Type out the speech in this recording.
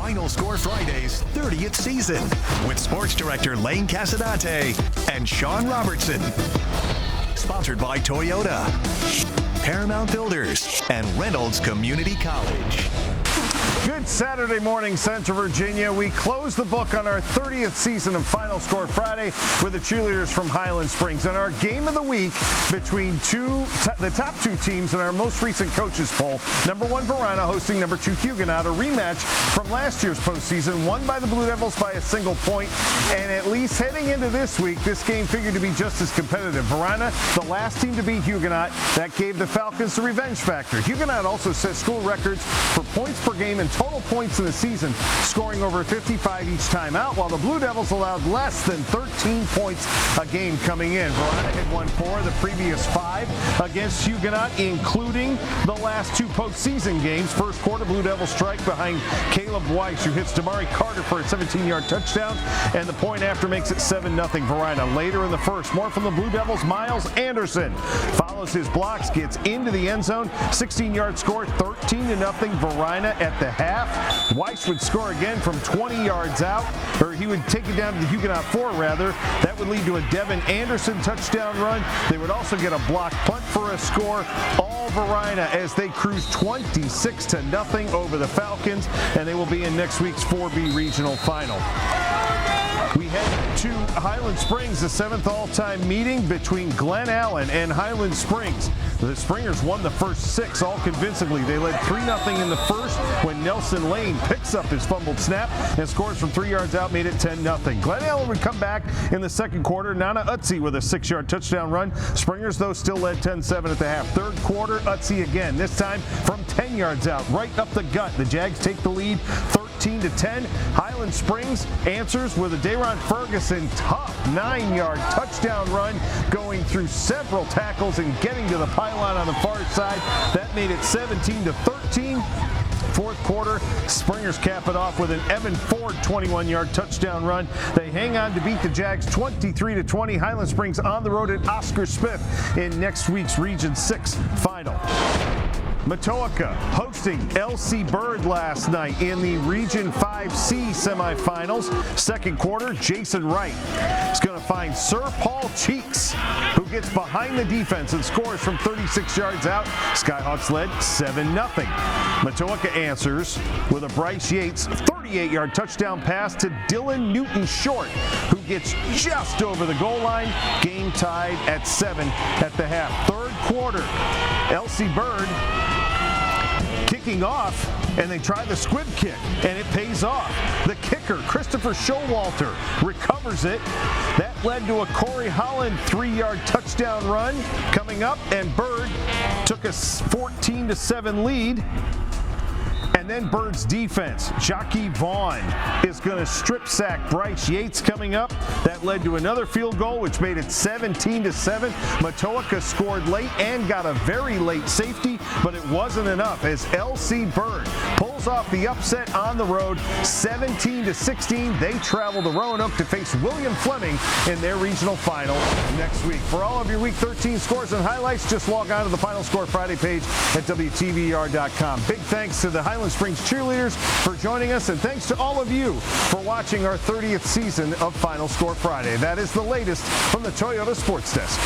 Final Score Friday's 30th season with sports director Lane Casadante and Sean Robertson. Sponsored by Toyota, Paramount Builders, and Reynolds Community College. Good Saturday morning, Central Virginia. We close the book on our 30th season of Final Score Friday with the cheerleaders from Highland Springs. And our game of the week between the top two teams in our most recent coaches poll. Number 1, Varina, hosting number 2, Huguenot. A rematch from last year's postseason, won by the Blue Devils by a single point. And at least heading into this week, this game figured to be just as competitive. Varina, the last team to beat Huguenot, that gave the Falcons the revenge factor. Huguenot also set school records for points per game and total points in the season, scoring over 55 each time out, while the Blue Devils allowed less than 13 points a game coming in. Varina had won 4 of the previous 5 against Huguenot, including the last 2 postseason games. First quarter, Blue Devils strike behind Caleb Weiss, who hits Damari Carter for a 17-yard touchdown, and the point after makes it 7-0 Varina. Later in the first, more from the Blue Devils. Miles Anderson follows his blocks, gets into the end zone, 16-yard score, 13-0 Varina at the half. Weiss would score again from 20 yards out, or he would take it down to the Huguenot 4 rather. That would lead to a Devin Anderson touchdown run. They would also get a block punt for a score. All Varina as they cruise 26-0 over the Falcons, and they will be in next week's 4B regional final. We head to Highland Springs, the 7th all-time meeting between Glen Allen and Highland Springs. The Springers won the first 6 all convincingly. They led 3-0 in the first when Nelson Lane picks up his fumbled snap and scores from 3 yards out, made it 10-0. Glen Allen would come back in the second quarter. Nana Utsi with a 6-yard touchdown run. Springers, though, still led 10-7 at the half. Third quarter, Utsi again, this time from 10 yards out, right up the gut. The Jags take the lead, 13-10. Highland Springs answers with a Dayron Ferguson tough 9-yard touchdown run, going through several tackles and getting to the pylon on the far side. That made it 17-13. Fourth quarter, Springers cap it off with an Evan Ford 21-yard touchdown run. They hang on to beat the Jags 23-20. Highland Springs on the road at Oscar Smith in next week's Region 6 final. Matoaka hosting LC Bird last night in the Region 5C semifinals. Second quarter, Jason Wright is going to find Sir Paul Cheeks, who gets behind the defense and scores from 36 yards out. Skyhawks led 7-0. Matoaka answers with a Bryce Yates 38-yard touchdown pass to Dylan Newton Short, who gets just over the goal line. Game tied at 7 at the half. Third quarter, LC Bird kicking off, and they try the squib kick, and it pays off. The kicker, Christopher Showalter, recovers it. That led to a Corey Holland 3-yard touchdown run coming up, and Bird took a 14-7 lead. And then Bird's defense, Jockey Vaughn, is going to strip sack Bryce Yates coming up. That led to another field goal, which made it 17-7. Matoaka scored late and got a very late safety, but it wasn't enough as LC Bird pulls off the upset on the road, 17-16. They travel to Roanoke to face William Fleming in their regional final next week. For all of your Week 13 scores and highlights, just log on to the Final Score Friday page at WTVR.com. Big thanks to the Highland Springs cheerleaders for joining us, and thanks to all of you for watching our 30th season of Final Score Friday. That is the latest from the Toyota Sports Desk.